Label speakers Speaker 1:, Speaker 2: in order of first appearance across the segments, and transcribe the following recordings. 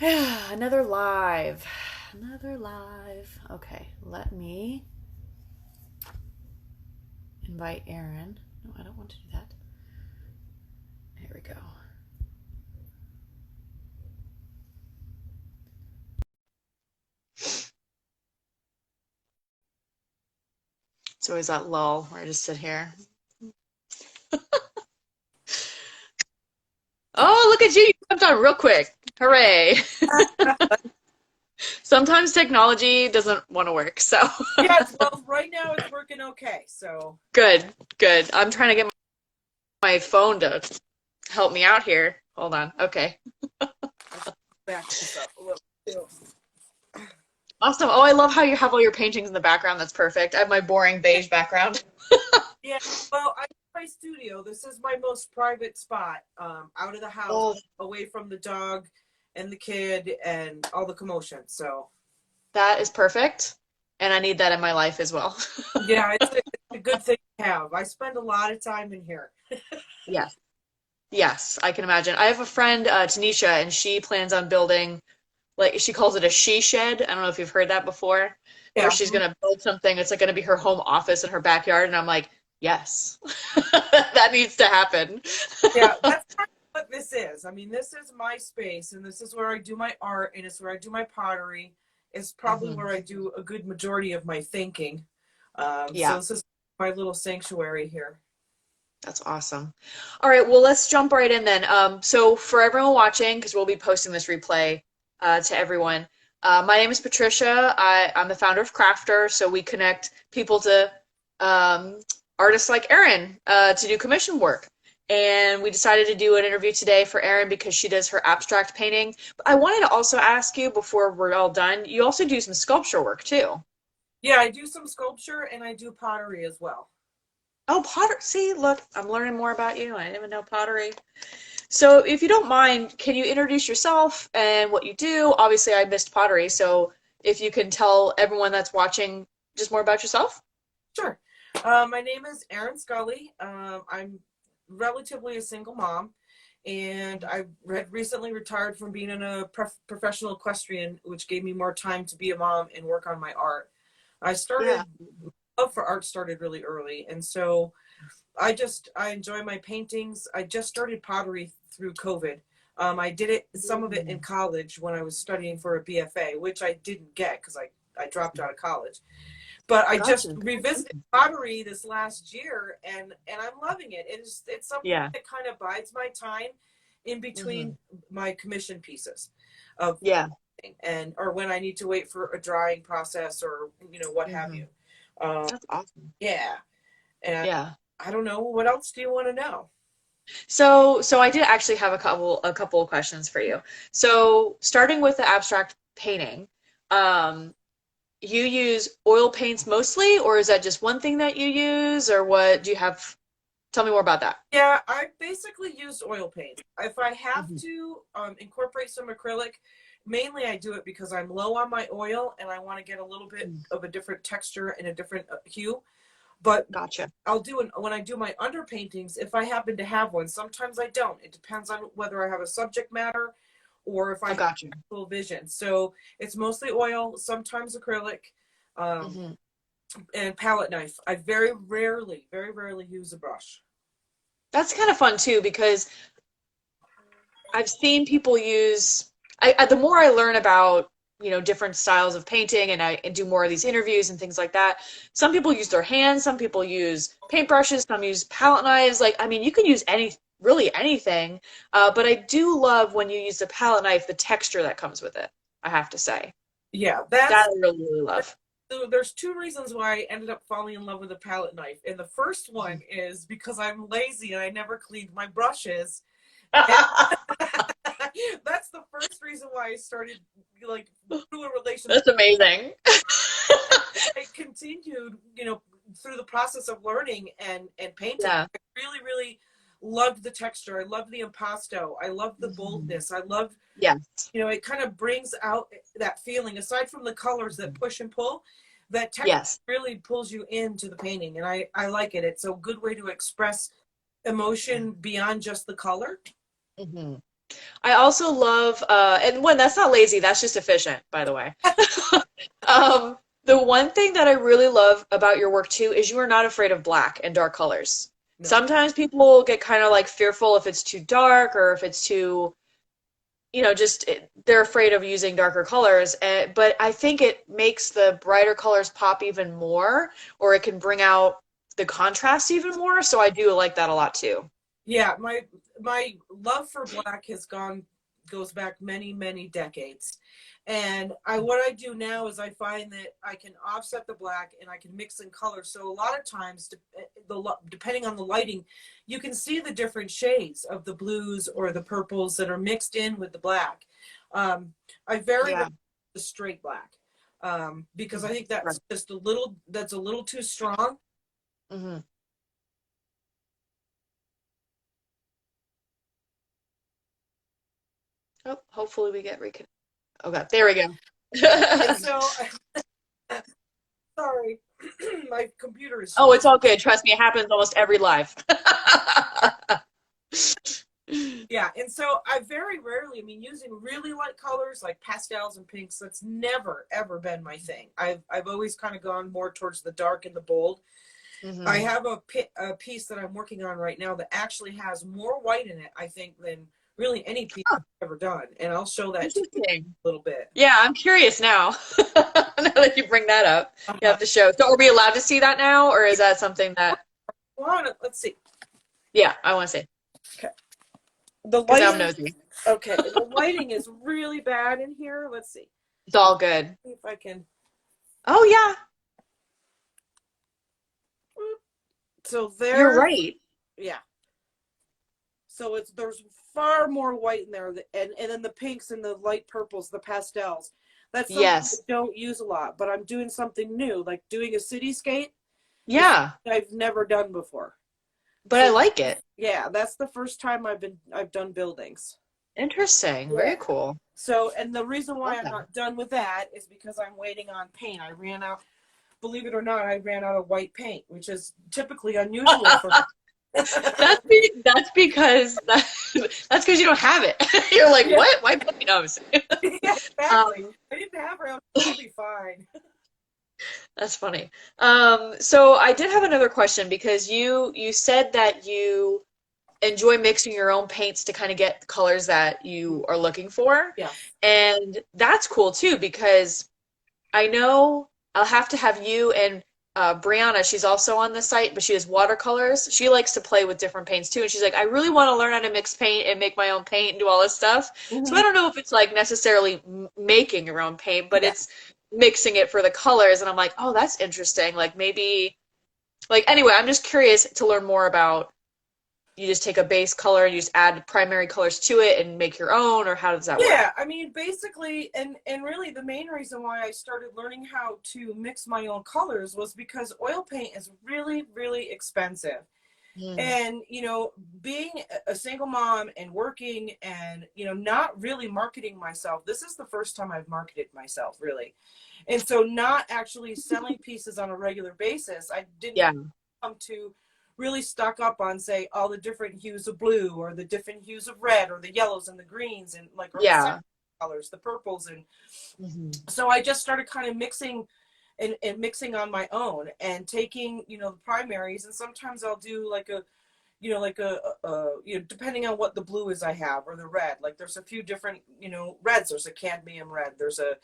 Speaker 1: Another live. Another live. Okay, let me invite Erin. No, I don't want to do that. Here we go. It's always that lull where I just sit here. Oh, look at you. You jumped on real quick. Hooray. Sometimes technology doesn't want to work, so.
Speaker 2: Yeah, well, right now it's working okay. So
Speaker 1: Good, good. I'm trying to get my phone to help me out here. Hold on. Okay.
Speaker 2: I should back this up a little too.
Speaker 1: Awesome. Oh, I love how you have all your paintings in the background. That's perfect. I have my boring beige background.
Speaker 2: Yeah, well, I have my studio. This is my most private spot, out of the house,
Speaker 1: Oh,
Speaker 2: away from the dog and the kid and all the commotion. So
Speaker 1: that is perfect. And I need that in my life as well.
Speaker 2: yeah, it's a good thing to have. I spend a lot of time in here.
Speaker 1: Yes. Yes, I can imagine. I have a friend, Tanisha, and she plans on building, like, she calls it a she shed. I don't know if you've heard that before, where
Speaker 2: Yeah,
Speaker 1: she's going to build something. It's like going to be her home office in her backyard. And I'm like, yes, that needs to happen.
Speaker 2: yeah, that's kind of what this is. I mean, this is my space, and this is where I do my art, and it's where I do my pottery. It's probably
Speaker 1: Hmm.
Speaker 2: where I do a good majority of my thinking. So
Speaker 1: Yeah.
Speaker 2: this is my little sanctuary here.
Speaker 1: That's awesome. All right, well, let's jump right in then. So for everyone watching, because we'll be posting this replay to everyone, my name is Patricia. I'm the founder of Crafter, so we connect people to um, artists like Erin to do commission work. And we decided to do an interview today for Erin because she does her abstract painting. But I wanted to also ask you before we're all done, you also do some sculpture work too.
Speaker 2: Yeah, I do some sculpture and I do pottery as well.
Speaker 1: Oh, potter. See, look, I'm learning more about you. I didn't even know pottery. So, if you don't mind, can you introduce yourself and what you do? Obviously, I missed pottery, so if you can tell everyone that's watching just more about yourself.
Speaker 2: Sure. My name is Erin Scully. I'm relatively a single mom, and I had recently retired from being in a professional equestrian, which gave me more time to be a mom and work on my art. I
Speaker 1: Yeah.
Speaker 2: started love for art started really early, and so I enjoy my paintings. I just started pottery through COVID. I did it some of it in
Speaker 1: Mm.
Speaker 2: college when I was studying for a BFA, which I didn't get because I dropped out of college. But I just
Speaker 1: Gotcha.
Speaker 2: revisited pottery this last year, and I'm loving it. It's something
Speaker 1: Yeah.
Speaker 2: that kind of bides my time in
Speaker 1: Hmm.
Speaker 2: between my commission pieces of
Speaker 1: Yeah.
Speaker 2: and or when I need to wait for a drying process or what have
Speaker 1: Hmm.
Speaker 2: you. Um,
Speaker 1: That's awesome.
Speaker 2: yeah, and
Speaker 1: Yeah.
Speaker 2: I don't know what else do you want to know?
Speaker 1: So I did actually have a couple of questions for you. So, starting with the abstract painting, um, you use oil paints mostly, or is that just one thing that you use, or what do you have? Tell me more about that.
Speaker 2: Yeah, I basically used oil paint. If I have
Speaker 1: Hmm.
Speaker 2: to incorporate some acrylic, mainly I do it because I'm low on my oil and I want to get a little bit of a different texture and a different hue. But
Speaker 1: Gotcha.
Speaker 2: I'll do it when I do my underpaintings if I happen to have one. Sometimes I don't. It depends on whether I have a subject matter or if I
Speaker 1: Oh,
Speaker 2: have
Speaker 1: gotcha.
Speaker 2: full vision. So it's mostly oil, sometimes acrylic, um,
Speaker 1: Hmm.
Speaker 2: and palette knife. I very rarely use a brush.
Speaker 1: That's kind of fun too because I've seen people use. The more I learn about different styles of painting, and I do more of these interviews and things like that. Some people use their hands, some people use paintbrushes, some use palette knives. Like, I mean, you can use really anything. But I do love when you use the palette knife, the texture that comes with it. I have to say
Speaker 2: Yeah,
Speaker 1: that
Speaker 2: that's
Speaker 1: I really really love.
Speaker 2: so there's two reasons why I ended up falling in love with a palette knife. And the first one is because I'm lazy and I never cleaned my brushes. And that's the first reason why I started like through a relationship.
Speaker 1: That's amazing.
Speaker 2: I continued, through the process of learning and painting.
Speaker 1: Yeah.
Speaker 2: I really loved the texture. I loved the impasto. I loved the
Speaker 1: Mhm.
Speaker 2: boldness. I loved,
Speaker 1: Yes.
Speaker 2: it kind of brings out that feeling aside from the colors that push and pull. That texture
Speaker 1: Yes.
Speaker 2: really pulls you into the painting, and I like it. It's a good way to express
Speaker 1: Yeah.
Speaker 2: emotion beyond just the color.
Speaker 1: Hmm. I also love, and when that's not lazy, that's just efficient, by the way. The one thing that I really love about your work too is you are not afraid of black and dark colors.
Speaker 2: No.
Speaker 1: Sometimes people get kind of like fearful if it's too dark or if it's too, just they're afraid of using darker colors. But I think it makes the brighter colors pop even more, or it can bring out the contrast even more. So I do like that a lot too.
Speaker 2: Yeah, my love for black goes back many, many decades. And what I do now is I find that I can offset the black and I can mix in colors. So a lot of times, depending on the lighting, you can see the different shades of the blues or the purples that are mixed in with the black. I very rarely
Speaker 1: Yeah.
Speaker 2: use the straight black because I think
Speaker 1: Right.
Speaker 2: that's a little too strong.
Speaker 1: Hmm. Oh, hopefully we get reconnected. Okay, there we
Speaker 2: And
Speaker 1: go.
Speaker 2: so, sorry, my computer is
Speaker 1: Oh, it's
Speaker 2: frozen.
Speaker 1: all good. Trust me, it happens almost every live.
Speaker 2: Yeah, and so I very rarely, I mean, using really light colors like pastels and pinks, that's never ever been my thing. I've always kind of gone more towards the dark and the bold. I
Speaker 1: Hmm.
Speaker 2: have a piece that I'm working on right now that actually has more white in it, I think, than really any piece
Speaker 1: Oh,
Speaker 2: I've ever done, and I'll show that to you
Speaker 1: interesting.
Speaker 2: a little bit.
Speaker 1: Yeah, I'm curious now. Now that you bring that up, you
Speaker 2: Uh,
Speaker 1: have to show. So, are we allowed to see that now, or is that something that?
Speaker 2: let's see.
Speaker 1: Yeah, I want to see
Speaker 2: Okay, the
Speaker 1: because now I'm
Speaker 2: lighting.
Speaker 1: nosy.
Speaker 2: Okay, the lighting is really bad in here. Let's see.
Speaker 1: It's all good.
Speaker 2: See if I can.
Speaker 1: Oh yeah,
Speaker 2: So
Speaker 1: you're
Speaker 2: there's,
Speaker 1: right.
Speaker 2: yeah. So there's far more white in there, and then the pinks and the light purples, the pastels. That's something I
Speaker 1: Yes.
Speaker 2: don't use a lot, but I'm doing something new, like doing a cityscape is
Speaker 1: Yeah,
Speaker 2: something I've never done before.
Speaker 1: but I
Speaker 2: So
Speaker 1: like it.
Speaker 2: yeah, that's the first time I've done buildings.
Speaker 1: Interesting.
Speaker 2: Yeah.
Speaker 1: Very cool.
Speaker 2: So and the reason why
Speaker 1: Love
Speaker 2: I'm
Speaker 1: that.
Speaker 2: not done with that is because I'm waiting on paint. Believe it or not, I ran out of white paint, which is typically unusual for me.
Speaker 1: That's because that's because you don't have it. You're like,
Speaker 2: Yeah,
Speaker 1: what? Why puppy nose?
Speaker 2: yeah, exactly.
Speaker 1: Um,
Speaker 2: I didn't have her. I'll be fine.
Speaker 1: that's funny. So I did have another question because you said that you enjoy mixing your own paints to kind of get the colors that you are looking for.
Speaker 2: Yes.
Speaker 1: And that's cool too because I know I'll have to have you and Brianna, she's also on the site, but she has watercolors. She likes to play with different paints too. And she's like, I really want to learn how to mix paint and make my own paint and do all this stuff. So I
Speaker 2: Hmm.
Speaker 1: don't know if it's like necessarily making your own paint, but
Speaker 2: Yeah.
Speaker 1: it's mixing it for the colors. And I'm like, oh, that's interesting. Like maybe, like, anyway, I'm just curious to learn more about you just take a base color and you just add primary colors to it and make your own, or how does that work?
Speaker 2: Yeah, I mean, basically, and really, the main reason why I started learning how to mix my own colors was because oil paint is really, really expensive.
Speaker 1: Mm,
Speaker 2: And being a single mom and working and not really marketing myself, this is the first time I've marketed myself really. And so not actually selling pieces on a regular basis, I didn't
Speaker 1: yeah,
Speaker 2: come to really stock up on, say, all the different hues of blue or the different hues of red or the yellows and the greens and like, or the second
Speaker 1: yeah.
Speaker 2: colors, the purples. And
Speaker 1: Hmm.
Speaker 2: so I just started kind of mixing and mixing on my own and taking the primaries, and sometimes I'll do like a like depending on what the blue is I have, or the red. Like there's a few different reds. There's a cadmium red. There's a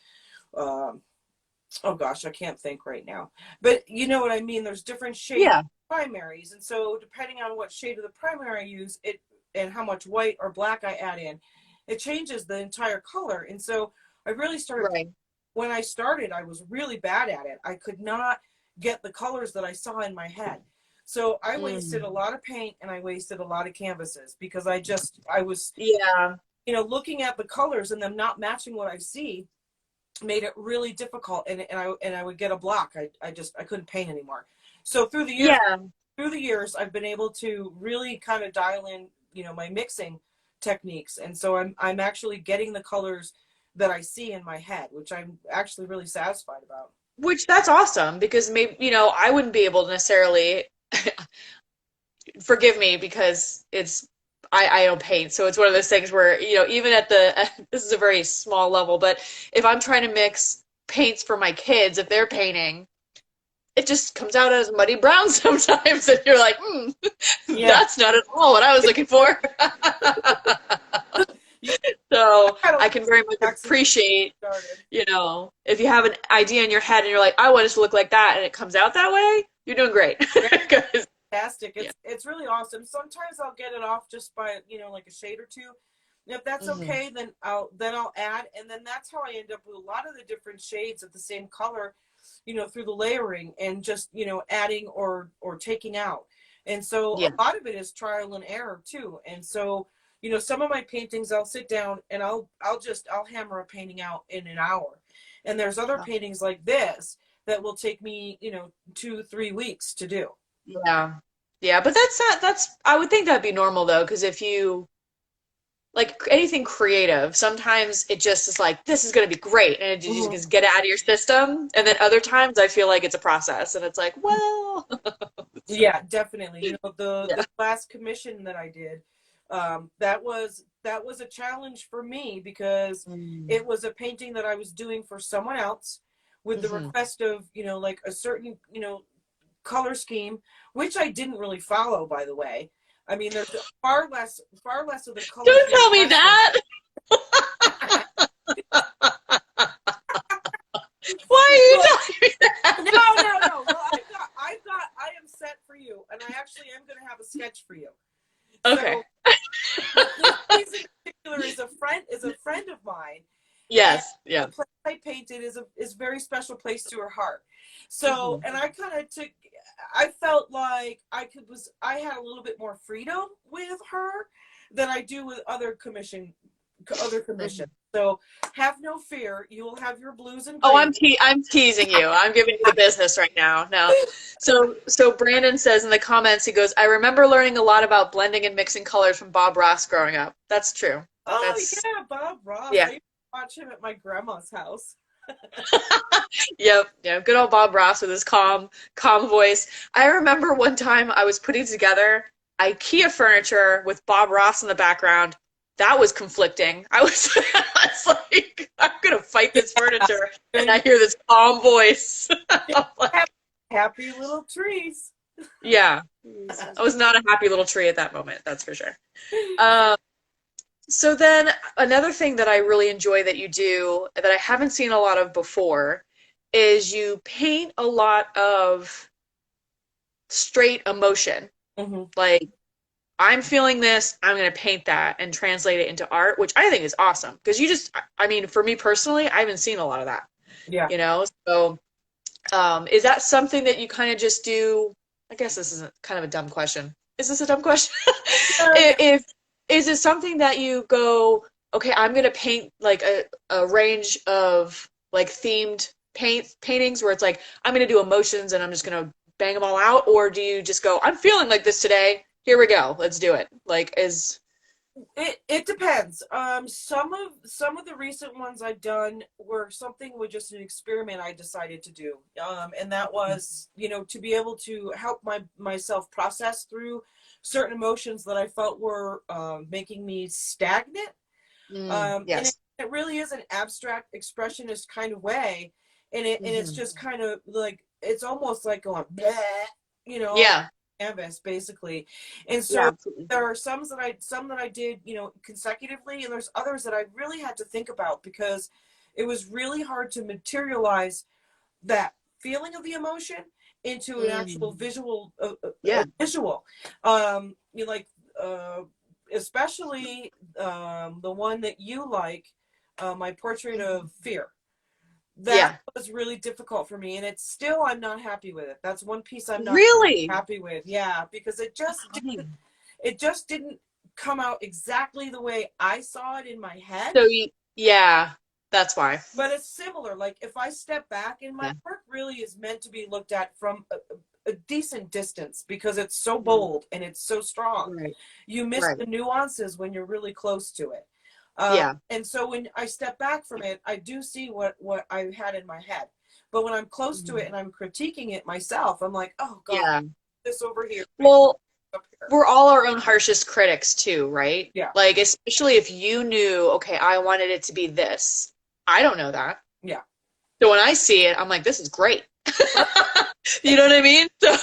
Speaker 2: um, oh gosh, I can't think right now, but you know what I mean. There's different shades
Speaker 1: Yeah,
Speaker 2: of primaries, and so depending on what shade of the primary I use, it and how much white or black I add in, it changes the entire color. And so I really started.
Speaker 1: right.
Speaker 2: When I started, I was really bad at it. I could not get the colors that I saw in my head. So I wasted
Speaker 1: Mm,
Speaker 2: a lot of paint and I wasted a lot of canvases because I was,
Speaker 1: yeah,
Speaker 2: looking at the colors and them not matching what I see made it really difficult. And I would get a block. I couldn't paint anymore. So
Speaker 1: yeah.
Speaker 2: through the years, I've been able to really kind of dial in, my mixing techniques. And so I'm actually getting the colors that I see in my head, which I'm actually really satisfied about.
Speaker 1: Which that's awesome because maybe, I wouldn't be able to necessarily forgive me because it's I don't paint, so it's one of those things where, even at this is a very small level, but if I'm trying to mix paints for my kids, if they're painting, it just comes out as muddy brown sometimes, and you're like,
Speaker 2: Yeah.
Speaker 1: that's not at all what I was looking for.
Speaker 2: You
Speaker 1: So
Speaker 2: kind of
Speaker 1: I can very much
Speaker 2: accidentally
Speaker 1: appreciate,
Speaker 2: started.
Speaker 1: if you have an idea in your head and you're like, I want it to look like that, and it comes out that way, you're doing great.
Speaker 2: Yeah,
Speaker 1: 'Cause-
Speaker 2: fantastic.
Speaker 1: yeah.
Speaker 2: It's really awesome. Sometimes I'll get it off just by, like a shade or two. If that's
Speaker 1: Mhm.
Speaker 2: okay, then I'll add, and then that's how I end up with a lot of the different shades of the same color, through the layering and just, adding or taking out. And so
Speaker 1: Yeah.
Speaker 2: a lot of it is trial and error too. And so, some of my paintings I'll sit down and I'll hammer a painting out in an hour. And there's other paintings like this that will take me, 2-3 weeks to do.
Speaker 1: Yeah. Yeah, but I would think that'd be normal though, because if you like anything creative, sometimes it just is like, this is going to be great. And you
Speaker 2: Mhm.
Speaker 1: just get it out of your system. And then other times I feel like it's a process and it's like, well, so,
Speaker 2: Yeah, definitely. The
Speaker 1: yeah.
Speaker 2: the last commission that I did, that was a challenge for me because
Speaker 1: Mm.
Speaker 2: it was a painting that I was doing for someone else with the
Speaker 1: Hmm.
Speaker 2: request of, like a certain, color scheme, which I didn't really follow, by the way. I mean, there's far less of the colors
Speaker 1: Don't
Speaker 2: being
Speaker 1: tell me
Speaker 2: pastel.
Speaker 1: that. Why are you
Speaker 2: Well,
Speaker 1: telling me
Speaker 2: no,
Speaker 1: that?
Speaker 2: no, no. Well, I am set for you, and I actually am going to have a sketch for you.
Speaker 1: Okay.
Speaker 2: So this piece in particular is a friend of mine, and
Speaker 1: Yes.
Speaker 2: the
Speaker 1: Yeah.
Speaker 2: place I painted is a very special place to her heart. So,
Speaker 1: Hmm.
Speaker 2: and I felt like I had a little bit more freedom with her than I do with other commissions. So have no fear, you will have your blues and
Speaker 1: Oh,
Speaker 2: greens.
Speaker 1: I'm teasing you. I'm giving you the business right now. No. So Brandon says in the comments, he goes, I remember learning a lot about blending and mixing colors from Bob Ross growing up. That's true.
Speaker 2: Oh
Speaker 1: That's
Speaker 2: yeah, Bob Ross. I
Speaker 1: yeah.
Speaker 2: used to watch him at my grandma's house.
Speaker 1: Yep. Yeah. Good old Bob Ross with his calm voice. I remember one time I was putting together IKEA furniture with Bob Ross in the background. That was conflicting. I was like, I'm gonna fight this furniture, and I
Speaker 2: And
Speaker 1: hear this calm voice. I'm like,
Speaker 2: happy little trees.
Speaker 1: yeah, I was not a happy little tree at that moment, that's for sure. Um, so then another thing that I really enjoy that you do that I haven't seen a lot of before is you paint a lot of straight emotion.
Speaker 2: Hmm.
Speaker 1: Like, I'm feeling this, I'm going to paint that and translate it into art, which I think is awesome. Because I mean, for me personally, I haven't seen a lot of that,
Speaker 2: Yeah.
Speaker 1: So is that something that you kind of just do? I guess this is kind of a dumb question. Is this a dumb question?
Speaker 2: Yeah.
Speaker 1: If is it something that you go, okay, I'm gonna paint like a range of like themed paintings where it's like I'm gonna do emotions and I'm just gonna bang them all out, or do you just go, I'm feeling like this today. Here we go. Let's do it. Like is
Speaker 2: It depends. Some of the recent ones I've done were something with just an experiment I decided to do, and that was, to be able to help myself process through certain emotions that I felt were making me stagnant. And it,
Speaker 1: yes.
Speaker 2: it really is an abstract expressionist kind of way, and it's
Speaker 1: Hmm.
Speaker 2: just kind of like it's almost like going bleh, on
Speaker 1: Yeah.
Speaker 2: canvas basically. And
Speaker 1: Yeah,
Speaker 2: so
Speaker 1: absolutely.
Speaker 2: there are some that I did, consecutively, and there's others that I really had to think about because it was really hard to materialize that feeling of the emotion into an actual
Speaker 1: Mm.
Speaker 2: visual
Speaker 1: Yeah.
Speaker 2: visual. Like uh, especially the one that you like, my portrait of fear. That
Speaker 1: Yeah.
Speaker 2: was really difficult for me, and it's still I'm not happy with it. That's one piece I'm not
Speaker 1: Really?
Speaker 2: happy with. Yeah, because it just didn't come out exactly the way I saw it in my head.
Speaker 1: Yeah, that's why.
Speaker 2: But it's similar. Like if I step back, and my
Speaker 1: Yeah.
Speaker 2: work really is meant to be looked at from a decent distance because it's so
Speaker 1: Mm.
Speaker 2: bold and it's so strong.
Speaker 1: Right.
Speaker 2: You miss
Speaker 1: Right.
Speaker 2: the nuances when you're really close to it.
Speaker 1: Yeah.
Speaker 2: And so when I step back from it, I do see what I had in my head. But when I'm close to it
Speaker 1: Mhm.
Speaker 2: and I'm critiquing it myself, I'm like, oh God,
Speaker 1: Yeah.
Speaker 2: this over here.
Speaker 1: Well,
Speaker 2: up here.
Speaker 1: we're all our own harshest critics too, right?
Speaker 2: Yeah.
Speaker 1: Like, especially if you knew, okay, I wanted it to be this. I don't know that.
Speaker 2: Yeah.
Speaker 1: So when I see it, I'm like, this is great. You know what I mean? So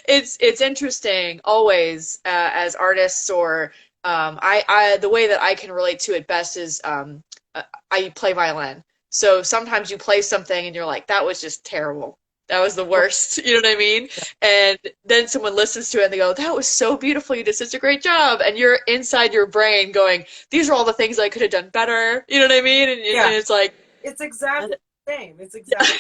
Speaker 1: it's interesting always as artists or I the way that I can relate to it best is I play violin. So sometimes you play something and you're like, that was just terrible. That was the worst. You know what I mean? And then someone listens to it and they go, that was so beautiful. You did such a great job. And you're inside your brain going, these are all the things I could have done better. You know what I mean? And
Speaker 2: Yeah.
Speaker 1: it's like,
Speaker 2: It's exactly the same. It's exactly.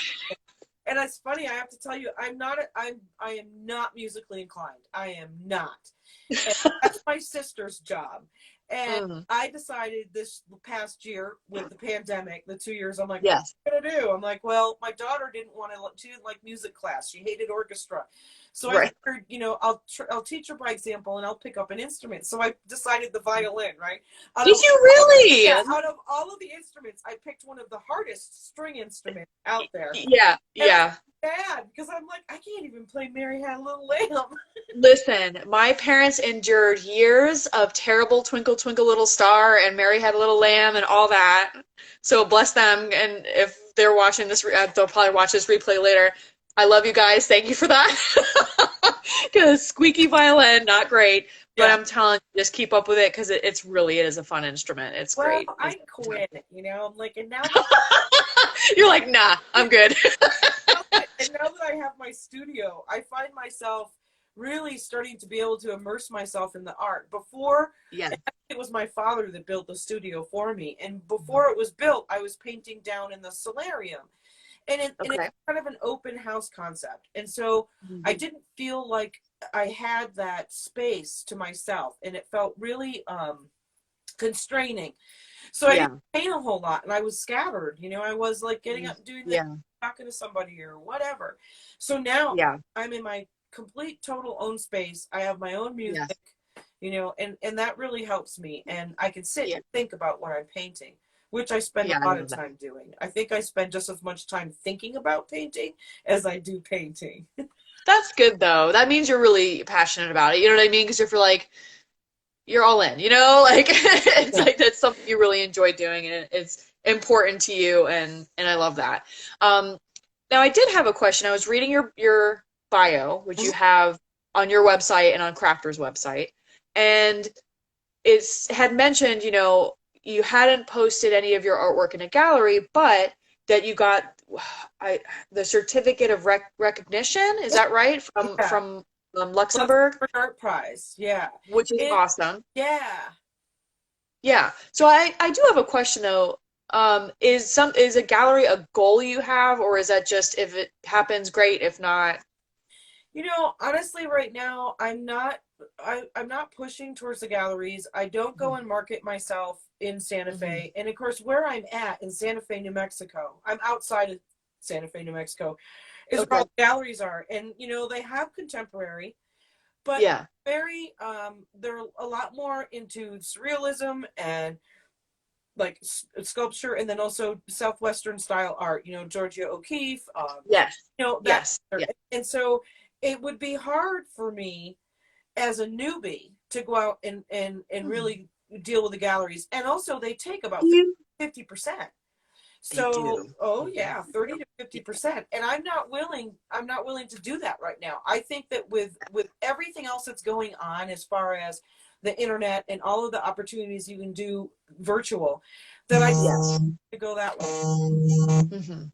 Speaker 2: And it's funny, I have to tell you, I am not musically inclined. I am not. And that's my sister's job. And
Speaker 1: mm,
Speaker 2: I decided this past year with the pandemic, the 2 years, I'm like, what
Speaker 1: yes,
Speaker 2: am I gonna do? I'm like, well, my daughter didn't want to. She didn't like music class. She hated orchestra. So I
Speaker 1: right.
Speaker 2: figured, I'll teach her by example, and I'll pick up an instrument. So I decided the violin, right? Out
Speaker 1: Did
Speaker 2: of
Speaker 1: you really?
Speaker 2: yeah, out of all of the instruments, I picked one of the hardest string instruments out there.
Speaker 1: Yeah,
Speaker 2: And I
Speaker 1: yeah.
Speaker 2: bad because I'm like, I can't even play Mary Had a Little Lamb.
Speaker 1: Listen, my parents endured years of terrible Twinkle Twinkle Little Star and Mary Had a Little Lamb and all that. So bless them. And if they're watching this, they'll probably watch this replay later. I love you guys. Thank you for that. Because squeaky violin, not great. But
Speaker 2: Yeah.
Speaker 1: I'm telling you, just keep up with it because it is a fun instrument. It's
Speaker 2: Well,
Speaker 1: great.
Speaker 2: I quit, I'm like, and now that
Speaker 1: You're like, nah, I'm good.
Speaker 2: now that I have my studio, I find myself really starting to be able to immerse myself in the art. Before,
Speaker 1: Yeah.
Speaker 2: it was my father that built the studio for me, and before it was built, I was painting down in the solarium. And it's
Speaker 1: Okay.
Speaker 2: kind of an open house concept. And so I
Speaker 1: Mhm.
Speaker 2: didn't feel like I had that space to myself, and it felt really constraining. So I didn't
Speaker 1: Yeah.
Speaker 2: paint a whole lot, and I was scattered. I was like getting
Speaker 1: Mm.
Speaker 2: up and doing this,
Speaker 1: Yeah.
Speaker 2: talking to somebody or whatever. So now
Speaker 1: Yeah.
Speaker 2: I'm in my complete total own space. I have my own music,
Speaker 1: Yes.
Speaker 2: and that really helps me. And I can sit
Speaker 1: Yeah.
Speaker 2: and think about what I'm painting, which I spend
Speaker 1: Yeah.
Speaker 2: a
Speaker 1: I
Speaker 2: lot of
Speaker 1: love that.
Speaker 2: time doing. I think I spend just as much time thinking about painting as I do painting.
Speaker 1: That's good though. That means you're really passionate about it. You know what I mean? Because if you're like, you're all in, like it's
Speaker 2: Yeah.
Speaker 1: like that's something you really enjoy doing and it's important to you and I love that. Um, Now I did have a question. I was reading your bio, which you have on your website and on Crafter's website, and it's had mentioned, you hadn't posted any of your artwork in a gallery, but that you got I the certificate of recognition. Is that right? From
Speaker 2: Yeah.
Speaker 1: Luxembourg,
Speaker 2: Art prize. Yeah.
Speaker 1: which is
Speaker 2: It,
Speaker 1: awesome.
Speaker 2: yeah.
Speaker 1: Yeah. So I do have a question though. Is a gallery a goal you have, or is that just if it happens, great. If not,
Speaker 2: Honestly, right now, I'm not pushing towards the galleries. I don't go and market myself in Santa
Speaker 1: mhm.
Speaker 2: Fe. And of course, where I'm at in Santa Fe, New Mexico, I'm outside of Santa Fe, New Mexico, is where
Speaker 1: Okay.
Speaker 2: all the galleries are. And they have contemporary, but
Speaker 1: Yeah.
Speaker 2: they're a lot more into surrealism and like sculpture, and then also southwestern style art, Georgia O'Keeffe,
Speaker 1: Yes.
Speaker 2: that.
Speaker 1: Yes. Yeah.
Speaker 2: And so it would be hard for me as a newbie to go out and
Speaker 1: Hmm.
Speaker 2: really deal with the galleries. And also they take about
Speaker 1: You
Speaker 2: 50%.
Speaker 1: They
Speaker 2: So,
Speaker 1: do.
Speaker 2: oh
Speaker 1: Mhm.
Speaker 2: yeah, 30 to
Speaker 1: Yeah.
Speaker 2: 50%. And I'm not willing to do that right now. I think that with everything else that's going on as far as the internet and all of the opportunities you can do virtual, that I
Speaker 1: Yes.
Speaker 2: to go that way.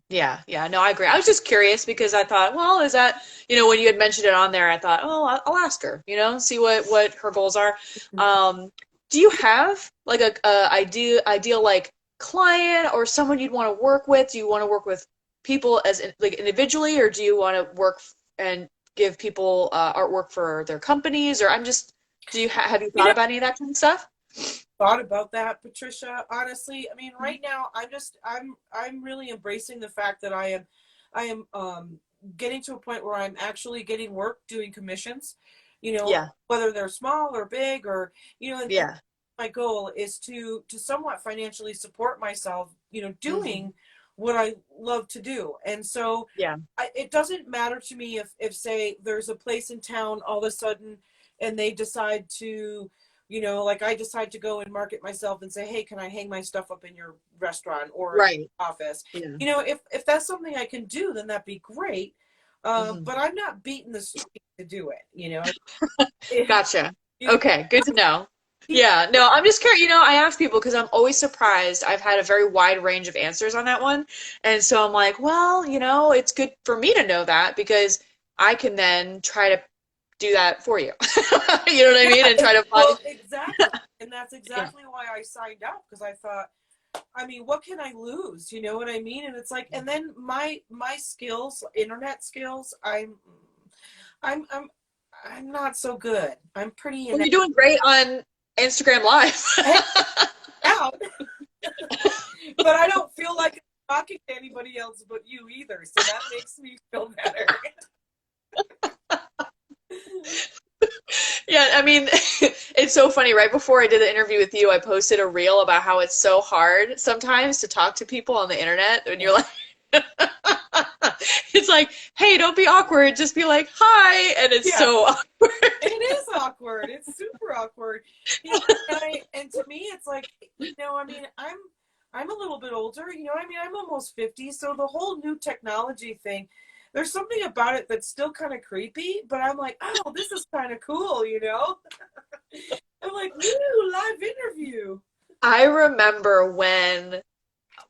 Speaker 1: Yeah, yeah, no, I agree. I was just curious because I thought, well, is that, when you had mentioned it on there, I thought, oh, I'll ask her, see what her goals are. Um, do you have like a ideal like client or someone you'd want to work with? Do you want to work with people as like individually, or do you want to work and give people artwork for their companies? Or have you
Speaker 2: You
Speaker 1: thought
Speaker 2: know,
Speaker 1: about any of that kind of stuff?
Speaker 2: thought about that, Patricia. Honestly, I mean,
Speaker 1: Mhm.
Speaker 2: right now I'm really embracing the fact that I am getting to a point where I'm actually getting work doing commissions,
Speaker 1: Yeah,
Speaker 2: whether they're small or big, or and
Speaker 1: yeah.
Speaker 2: my goal is to somewhat financially support myself,
Speaker 1: Hmm.
Speaker 2: doing what I love to do. And so
Speaker 1: Yeah.
Speaker 2: it doesn't matter to me if say there's a place in town all of a sudden and they decide to, like I decide to go and market myself and say, hey, can I hang my stuff up in your restaurant or
Speaker 1: Right.
Speaker 2: office?
Speaker 1: Yeah.
Speaker 2: If that's something I can do, then that'd be great.
Speaker 1: Hmm.
Speaker 2: But I'm not beating the street to do it.
Speaker 1: Gotcha.
Speaker 2: You know,
Speaker 1: Okay, good to know.
Speaker 2: people,
Speaker 1: Yeah, no, I'm just curious. I ask people because I'm always surprised. I've had a very wide range of answers on that one. And so I'm like, well, it's good for me to know that because I can then try to do that for you. You know what I mean? And try to find.
Speaker 2: well, exactly. And that's
Speaker 1: Yeah.
Speaker 2: exactly why I signed up, because I thought, I mean, what can I lose? You know what I mean? And it's like, and then my skills, internet skills, I'm I'm I'm not so good. I'm pretty
Speaker 1: Well,
Speaker 2: inept
Speaker 1: you're doing great on Instagram Live.
Speaker 2: out, but I don't feel like I'm talking to anybody else but you either. So that makes me feel better.
Speaker 1: Yeah, I mean, it's so funny. Right before I did the interview with you, I posted a reel about how it's so hard sometimes to talk to people on the internet when you're
Speaker 2: Yeah.
Speaker 1: like, it's like, hey, don't be awkward, just be like, hi, and it's
Speaker 2: Yeah.
Speaker 1: so awkward.
Speaker 2: It is awkward. It's super awkward. And to me it's like, I mean, I'm a little bit older, I mean, I'm almost 50, so the whole new technology thing, there's something about it that's still kind of creepy, but I'm like, oh, this is kind of cool. I'm like, woo, live interview.
Speaker 1: I remember when,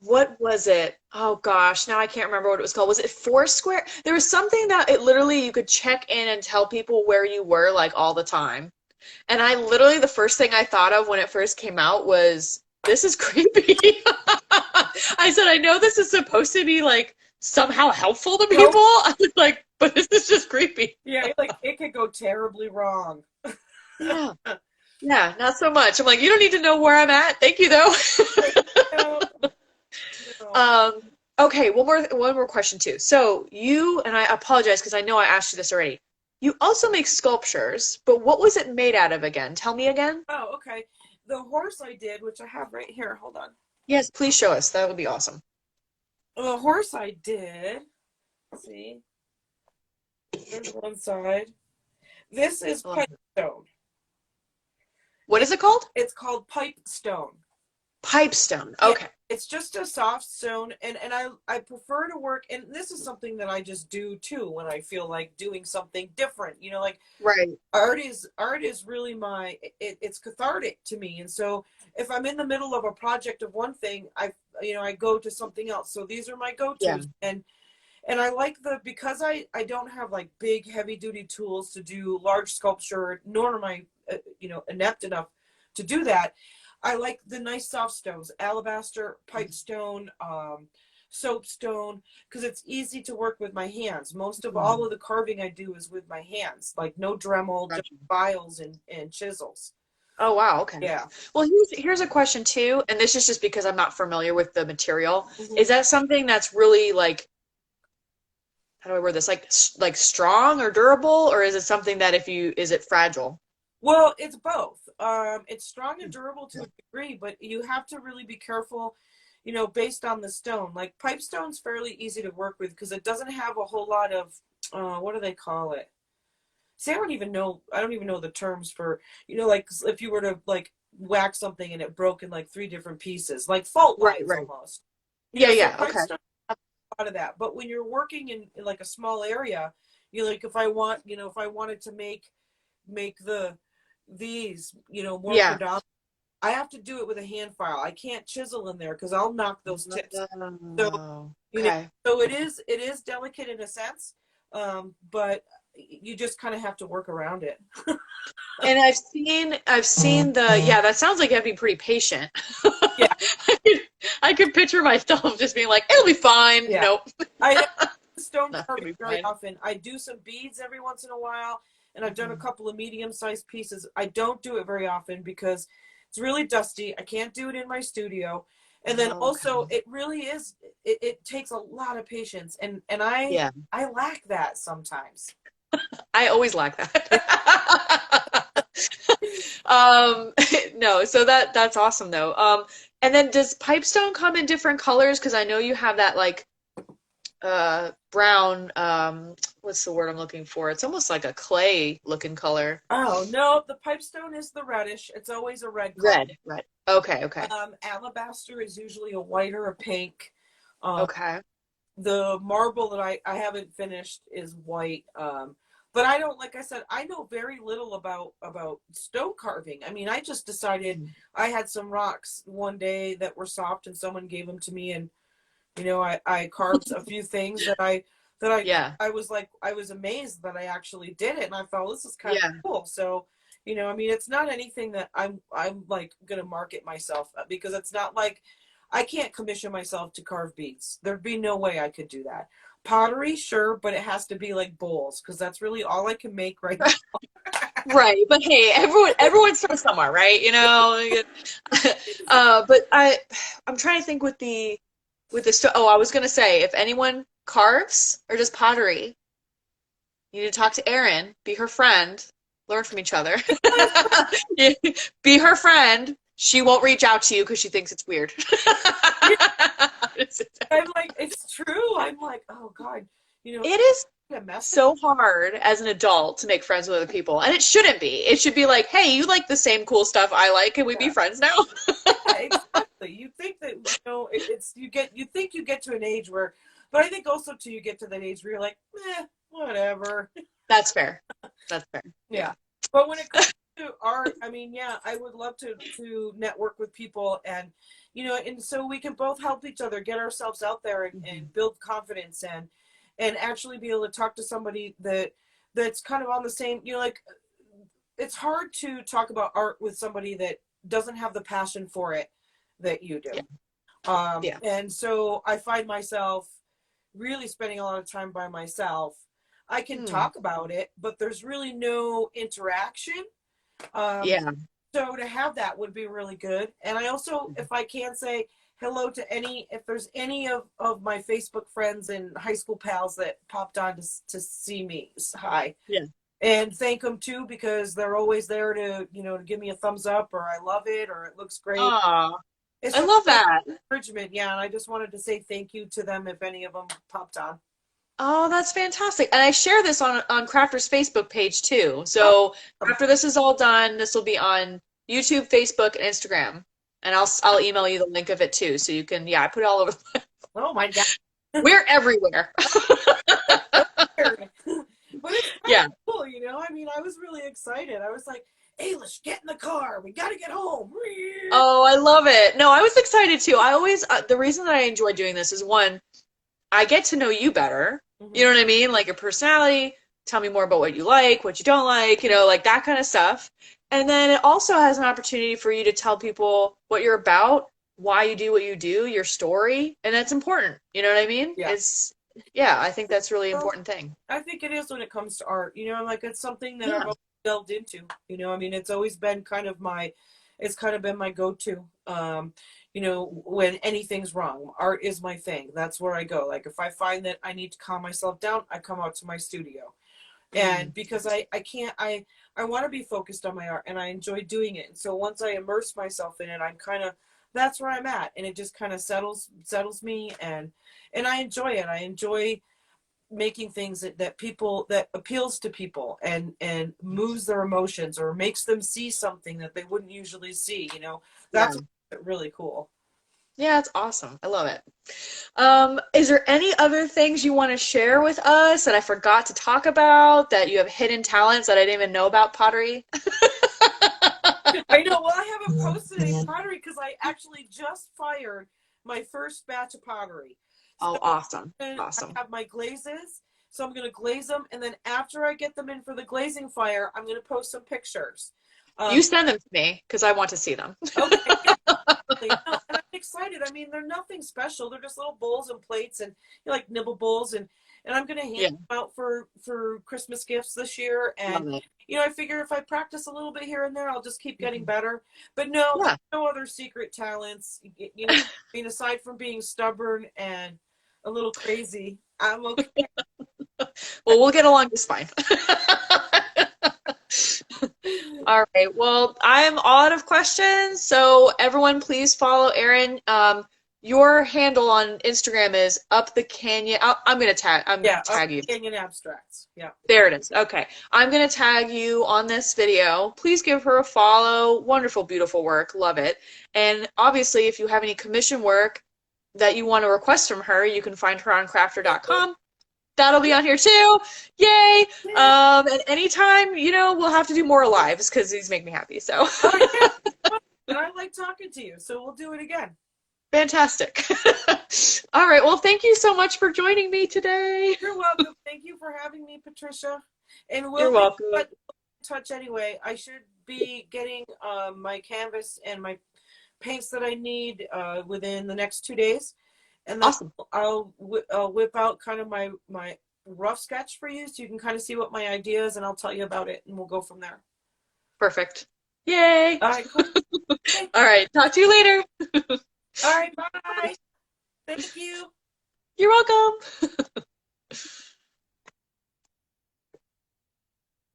Speaker 1: what was it? Oh gosh, now I can't remember what it was called. Was it Foursquare? There was something that it literally you could check in and tell people where you were like all the time. And I literally, the first thing I thought of when it first came out was, this is creepy. I said, I know this is supposed to be like somehow helpful to people.
Speaker 2: Nope.
Speaker 1: I was like, but this is just creepy.
Speaker 2: Yeah, like it could go terribly wrong.
Speaker 1: Yeah. Yeah, not so much. I'm like, you don't need to know where I'm at. Thank you though.
Speaker 2: No, no.
Speaker 1: Um, okay, one more question too. So you, and I apologize because I know I asked you this already. You also make sculptures, but what was it made out of again? Tell me again.
Speaker 2: Oh, okay. The horse I did, which I have right here. Hold on.
Speaker 1: Yes, please show us. That would be awesome.
Speaker 2: The horse I did. Let's see. There's one side. This is
Speaker 1: I love it.
Speaker 2: pipestone.
Speaker 1: What is it called?
Speaker 2: It's called pipestone.
Speaker 1: Pipestone.
Speaker 2: Yeah,
Speaker 1: Okay.
Speaker 2: it's just a soft stone, and I prefer to work. And this is something that I just do too when I feel like doing something different. Like
Speaker 1: Right.
Speaker 2: art is really it's cathartic to me. And so if I'm in the middle of a project of one thing, I go to something else. So these are my
Speaker 1: Yeah.
Speaker 2: go-tos, and I like because I don't have like big heavy duty tools to do large sculpture, nor am I inept enough to do that. I like the nice soft stones, alabaster, pipestone, soapstone, because it's easy to work with my hands. Most of all of the carving I do is with my hands, like no Dremel, just
Speaker 1: Gotcha.
Speaker 2: files and chisels.
Speaker 1: Oh wow, okay.
Speaker 2: Yeah.
Speaker 1: Well, here's a question too, and this is just because I'm not familiar with the material.
Speaker 2: Mhm.
Speaker 1: Is that something that's really like, how do I word this? Like strong or durable, or is it something that is it fragile?
Speaker 2: Well, it's both. It's strong and durable to a degree, but you have to really be careful, based on the stone. Like pipestone's fairly easy to work with because it doesn't have a whole lot of, what do they call it? See, I don't even know. I don't even know the terms for, like if you were to like whack something and it broke in like three different pieces, like fault
Speaker 1: Right,
Speaker 2: lines
Speaker 1: right.
Speaker 2: almost.
Speaker 1: Yeah,
Speaker 2: So
Speaker 1: yeah, okay.
Speaker 2: pipestone has a lot of that. But when you're working in like a small area, like if I wanted to make these more
Speaker 1: Yeah.
Speaker 2: predominant, I have to do it with a hand file. I can't chisel in there because I'll knock those tips. So
Speaker 1: Oh,
Speaker 2: you know,
Speaker 1: okay.
Speaker 2: so it is delicate in a sense, but you just kind of have to work around it.
Speaker 1: And I've seen yeah, that sounds like you have to be pretty patient.
Speaker 2: Yeah,
Speaker 1: I could picture myself just being like, it'll be fine.
Speaker 2: yeah.
Speaker 1: Nope,
Speaker 2: I don't do stone
Speaker 1: not
Speaker 2: carving
Speaker 1: gonna be
Speaker 2: very
Speaker 1: fine.
Speaker 2: often. I do some beads every once in a while, and I've done a
Speaker 1: Mhm.
Speaker 2: couple of medium-sized pieces. I don't do it very often because it's really dusty. I can't do it in my studio. And then
Speaker 1: Oh,
Speaker 2: also
Speaker 1: okay.
Speaker 2: it really is it takes a lot of patience, and I
Speaker 1: Yeah,
Speaker 2: I lack that sometimes.
Speaker 1: I always lack
Speaker 2: Yeah.
Speaker 1: that. Um, no, so that's awesome though. And then does Pipestone come in different colors? Because I know you have that like brown, what's the word I'm looking for? It's almost like a clay looking color.
Speaker 2: Oh no, the pipestone is the reddish. It's always a red color.
Speaker 1: Red, red. Okay, okay.
Speaker 2: Alabaster is usually a white or a pink. Um,
Speaker 1: Okay.
Speaker 2: the marble that I haven't finished is white. But I don't, like I said, I know very little about stone carving. I mean, I just decided I had some rocks one day that were soft, and someone gave them to me, and I carved a few things
Speaker 1: Yeah.
Speaker 2: I was like, I was amazed that I actually did it, and I thought, well, this is kind of
Speaker 1: Yeah.
Speaker 2: cool. So, I mean, it's not anything that I'm like gonna market myself, because it's not like I can't commission myself to carve beads. There'd be no way I could do that. Pottery, sure, but it has to be like bowls, because that's really all I can make right now.
Speaker 1: Right. But hey, everyone starts somewhere, right? But I'm trying to think oh, I was gonna say if anyone carves or does pottery, you need to talk to Erin, be her friend, learn from each other. Be her friend. She won't reach out to you because she thinks it's weird.
Speaker 2: I'm like, it's true. I'm like, oh God,
Speaker 1: It is
Speaker 2: a mess.
Speaker 1: so hard as an adult to make friends with other people, and it shouldn't be. It should be like, hey, you like the same cool stuff I like. Can we be
Speaker 2: Yeah.
Speaker 1: friends now?
Speaker 2: Yeah, exactly. You think that it's you think you get to an age where, but I think also too you get to that age where you're like, whatever.
Speaker 1: That's fair. That's fair.
Speaker 2: Yeah. But when it comes to art, I mean, yeah, I would love to network with people, and so we can both help each other get ourselves out there, and build confidence, and actually be able to talk to somebody that's kind of on the same, like, it's hard to talk about art with somebody that doesn't have the passion for it that you do.
Speaker 1: Yeah. Yeah.
Speaker 2: And so I find myself really spending a lot of time by myself. I can talk about it, but there's really no interaction.
Speaker 1: Yeah.
Speaker 2: So to have that would be really good. And I also, if I can say hello to if there's any of my Facebook friends and high school pals that popped on to see me, hi.
Speaker 1: Yeah.
Speaker 2: And thank them too, because they're always there to give me a thumbs up, or I love it, or it looks great.
Speaker 1: Aw,
Speaker 2: It's
Speaker 1: I
Speaker 2: just
Speaker 1: love that.
Speaker 2: encouragement, yeah. And I just wanted to say thank you to them if any of them popped on.
Speaker 1: Oh, that's fantastic. And I share this on Crafter's Facebook page too.
Speaker 2: Oh,
Speaker 1: So after this is all done, this will be on YouTube, Facebook, and Instagram. And I'll email you the link of it too. So you can, yeah, I put it all over.
Speaker 2: oh my God.
Speaker 1: We're everywhere.
Speaker 2: But it's kind
Speaker 1: Yeah.
Speaker 2: of cool, I mean, I was really excited. I was like, hey, let's get in the car. We got to get home.
Speaker 1: Oh, I love it. No, I was excited too. I always, the reason that I enjoy doing this is one, I get to know you better. You know what I mean? Like your personality, tell me more about what you like, what you don't like, like that kind of stuff. And then it also has an opportunity for you to tell people what you're about, why you do what you do, your story, and that's important. You know what I mean?
Speaker 2: Yeah.
Speaker 1: Yeah, I think that's a really
Speaker 2: Well,
Speaker 1: important thing.
Speaker 2: I think it is when it comes to art. Like it's something that
Speaker 1: Yeah.
Speaker 2: I've always delved into. I mean, it's always been it's kind of been my go-to. When anything's wrong, art is my thing. That's where I go. Like if I find that I need to calm myself down, I come out to my studio. And because I can't, I want to be focused on my art, and I enjoy doing it. And so once I immerse myself in it, I'm kind of, that's where I'm at, and it just kind of settles me, and I enjoy it. I enjoy making things that appeals to people, and moves their emotions, or makes them see something that they wouldn't usually see. That's really cool.
Speaker 1: Yeah, it's awesome. I love it. Is there any other things you want to share with us that I forgot to talk about, that you have hidden talents that I didn't even know about pottery?
Speaker 2: I know. Well, I haven't posted any pottery because I actually just fired my first batch of pottery.
Speaker 1: Oh,
Speaker 2: So
Speaker 1: awesome.
Speaker 2: I
Speaker 1: Awesome.
Speaker 2: have my glazes, so I'm going to glaze them, and then after I get them in for the glazing fire, I'm going to post some pictures.
Speaker 1: You send them to me because I want to see them.
Speaker 2: Okay. No, and I'm excited. I mean, they're nothing special. They're just little bowls and plates, and like nibble bowls, and I'm going to hand them out for Christmas gifts this year. And I figure if I practice a little bit here and there, I'll just keep getting better. But no, no other secret talents. I mean, aside from being stubborn and a little crazy, I'm okay.
Speaker 1: Well, we'll get along just fine. All right. Well, I'm all out of questions. So everyone, please follow Erin. your handle on Instagram is Up the Canyon. I'm gonna
Speaker 2: Yeah, Up
Speaker 1: tag you.
Speaker 2: Canyon Abstracts. Yeah.
Speaker 1: There it is. Okay. I'm gonna tag you on this video. Please give her a follow. Wonderful, beautiful work. Love it. And obviously, if you have any commission work that you want to request from her, you can find her on crafter.com. That'll be on here too. Yay!
Speaker 2: Yeah.
Speaker 1: And anytime, we'll have to do more lives because these make me happy. So
Speaker 2: Oh yeah. And I like talking to you, so we'll do it again.
Speaker 1: fantastic. All right. Well, thank you so much for joining me today.
Speaker 2: You're welcome. Thank you for having me, Patricia. And
Speaker 1: You're
Speaker 2: we'll be
Speaker 1: welcome.
Speaker 2: in touch anyway. I should be getting my canvas and my paints that I need within the next 2 days. And then
Speaker 1: Awesome.
Speaker 2: I'll whip out kind of my rough sketch for you so you can kind of see what my idea is, and I'll tell you about it, and we'll go from there.
Speaker 1: Perfect. Yay.
Speaker 2: All right, cool. Okay.
Speaker 1: All right. Talk to you later.
Speaker 2: All right, bye. Thank you.
Speaker 1: You're welcome.